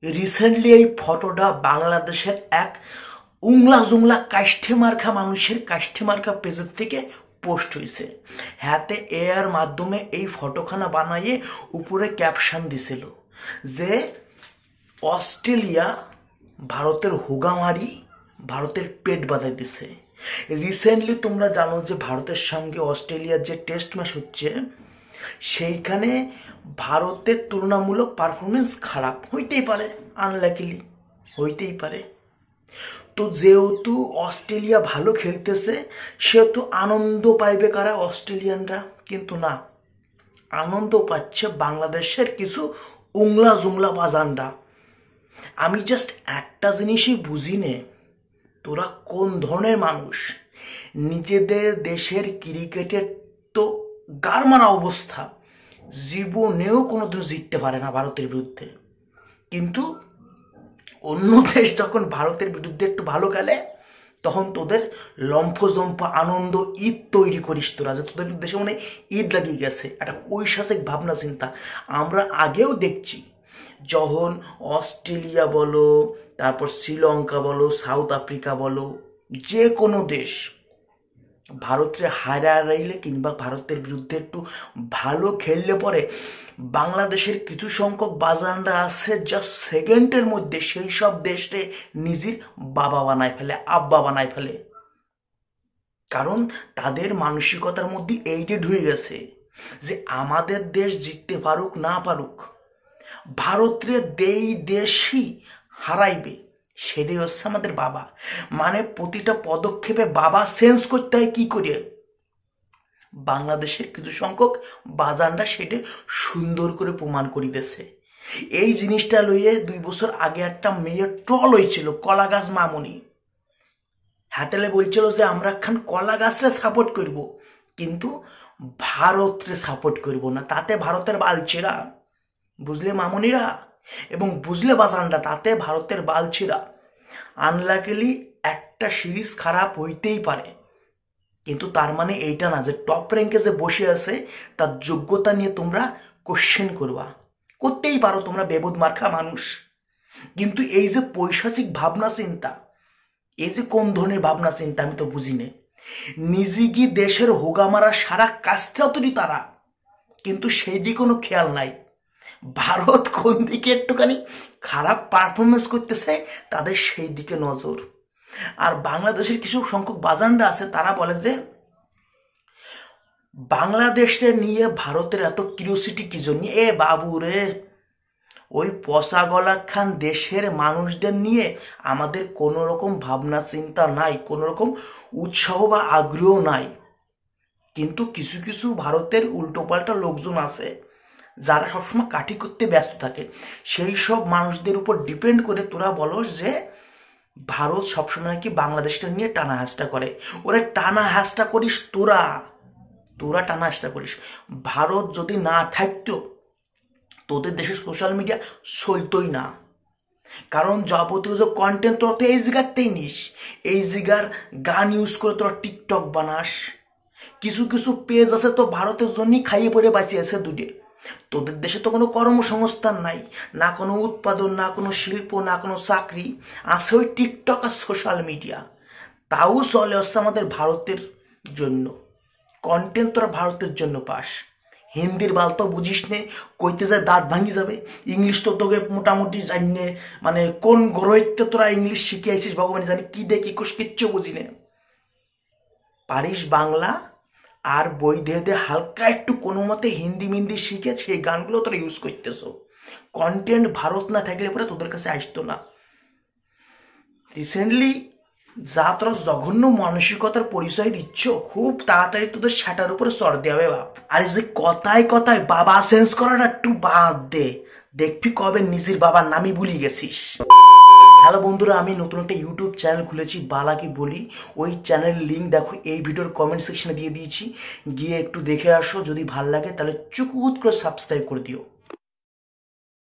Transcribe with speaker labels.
Speaker 1: Recently এই ফটোটা বাংলাদেশের এক উংলা জুংলা কাষ্ঠেমার্কা মানুষের কাষ্ঠেমার্কা পেজের থেকে পোস্ট হয়েছে। হাতে এআর মাধ্যমে এই ফটোখানা বানাইয়ে উপরে ক্যাপশন দিছিল যে অস্ট্রেলিয়া ভারতের হুগামারি ভারতের পেট বাজাই দিছে। রিসেন্টলি তোমরা জানো যে ভারতের সঙ্গে অস্ট্রেলিয়ার যে টেস্ট ম্যাচ হচ্ছে সেইখানে ভারতের তুলনামূলক পারফরমেন্স খারাপ হইতেই পারে, আনলাকিলি হইতেই পারে। তো যেহেতু অস্ট্রেলিয়া ভালো খেলতেছে সেহেতু আনন্দ পাইবে কারা? অস্ট্রেলিয়ানরা। কিন্তু না, আনন্দ পাচ্ছে বাংলাদেশের কিছু উংলা জুংলা বাজানরা। আমি জাস্ট একটা জিনিসই বুঝি নে, তোরা কোন ধরনের মানুষ? নিজেদের দেশের ক্রিকেটের তো গার মারা অবস্থা, জীবনেও কোনোদিন জিততে পারে না ভারতের বিরুদ্ধে। কিন্তু অন্য দেশ যখন ভারতের বিরুদ্ধে একটু ভালো খেলে তখন তোদের লম্ফজম্প আনন্দ ঈদ তৈরি করিস তোরা, যে তোদের দেশে মনে ঈদ লাগিয়ে গেছে। একটা পৈশাচিক ভাবনা চিন্তা আমরা আগেও দেখছি। যখন অস্ট্রেলিয়া বলো, তারপর শ্রীলঙ্কা বলো, সাউথ আফ্রিকা বলো, যে কোনো দেশ ভারতকে হারাইলে কিংবা ভারতের বিরুদ্ধে একটু ভালো খেললে পরে বাংলাদেশের কিছু সংখ্যক বাজানরা আছে জাস্ট সেকেন্ডের মধ্যে সেই সব দেশে নিজের বাবা বানায় ফেলে, আব্বা বানায় ফেলে। কারণ তাদের মানসিকতার মধ্যে এইটা ঢুকে গেছে যে আমাদের দেশ জিততে পারুক না পারুক, ভারতের দেশই হারাইবে, সেটাই হচ্ছে আমাদের বাবা। মানে প্রতিটা পদক্ষেপে বাবা চেঞ্জ করতে হয় কি করে? বাংলাদেশের কিছু সংখ্যক বাজানরা সেটা সুন্দর করে প্রমাণ করিতেছে। এই জিনিসটা লইয়ে 2 বছর আগে একটা মেয়ের ট্রল হয়েছিল, কলা গাছ মামনি। হাতেলে বলছিল যে আমরা খান কলা গাছরে সাপোর্ট করব, কিন্তু ভারতরে সাপোর্ট করব না। তাতে ভারতের বালছেরা, বুঝলে মামনিরা এবং বুঝলে বাজানরা, তাতে ভারতের বালছেরা। আনলাকিলি একটা সিরিজ খারাপ হইতেই পারে, কিন্তু তার মানে এইটা না যে টপ র্যাঙ্কে যে বসে আছে তার যোগ্যতা নিয়ে তোমরা কোশ্চেন করবা। করতেই পারো, তোমরা বেবুদ মার্কা মানুষ। কিন্তু এই যে পৈশাচিক ভাবনা চিন্তা, এই যে কোন ধরনের ভাবনা চিন্তা আমি তো বুঝি না। নিজে কি দেশের হোগামারা সারা কাজটাও তৈরি তারা, কিন্তু সেই দিকে কোনো খেয়াল নাই। ভারত কোন দিকে একটুখানি খারাপ পারফরমেন্স করতেছে তাদের সেই দিকে নজর। আর বাংলাদেশের কিছু সংখ্যক বাজানরা আছে, তারা বলে যে বাংলাদেশে নিয়ে ভারতের এত কিউরিওসিটি কি জন্য? এ বাবু রে, ওই পচা গলা খান দেশের মানুষদের নিয়ে আমাদের কোনো রকম ভাবনা চিন্তা নাই, কোনো রকম উৎসাহ বা আগ্রহ নাই। কিন্তু কিছু কিছু ভারতের উল্টোপাল্টা লোকজন আছে যারা সবসময় কাঠি করতে ব্যস্ত থাকে। সেই সব মানুষদের উপর ডিপেন্ড করে তোরা বলস যে ভারত সবসময় নাকি বাংলাদেশটা নিয়ে টানা হাসটা করে। ওরা টানা হাসটা করিস তোরা, তোরা টানা হাসটা করিস। ভারত যদি না থাকতো তোদের দেশের সোশ্যাল মিডিয়া চলতোই না। কারণ যাবতীয় যে কন্টেন্ট তোরা তো এই জায়গাতেই নিস, এই জায়গার গান ইউজ করে তোরা টিকটক বানাস। কিছু কিছু পেজ আছে তো ভারতের জন্যই খাইয়ে পড়ে বাঁচিয়েছে দুটে। তোদের দেশে তো কোনো কর্মসংস্থান নাই, না কোনো উৎপাদন, না কোনো শিল্প, না কোনো চাকরি। আছে ওই টিকটক আর সোশ্যাল মিডিয়া। তাও চলে আসছে আমাদের ভারতের জন্য। কন্টেন্ট তোরা ভারতের জন্য পাস। হিন্দির বাল তো বুঝিস নে, কইতে যায় দাঁত ভাঙি যাবে। ইংলিশ তো তোকে মোটামুটি জানিয়ে, মানে কোন গ্রহেতে তোরা ইংলিশ শিখে আইছিস ভগবান জানি, কি দেখি কিচ্ছু বুঝি নে। পারিস বাংলা আর বই দিয়ে হালকা একটু কোনো মতে হিন্দি মিন্দি শিখে সেই গানগুলো তোরা ইউজ করতেছো। কন্টেন্ট ভারত না থাকলে পরে তোদের কাছে আসতো না। রিসেন্টলি যা তোরা জঘন্য মানসিকতার পরিচয় দিচ্ছ, খুব তাড়াতাড়ি তোদের সেটার উপরে চড় দেওয়া বাপ। আর এই যে কথায় কথায় বাবা চেঞ্জ করাটা একটু বাদ দে, দেখবি কবে নিজের বাবার নামই ভুলি গেছিস। হ্যালো বন্ধুরা, আমি নতুন একটা ইউটিউব চ্যানেল খুলেছি, বালাকি বলি। ওই চ্যানেলের লিঙ্ক দেখো এই ভিডিওর কমেন্ট সেকশনে দিয়ে দিয়েছি, গিয়ে একটু দেখে আসো। যদি ভাল লাগে তাহলে চুকুত করে সাবস্ক্রাইব করে দিও।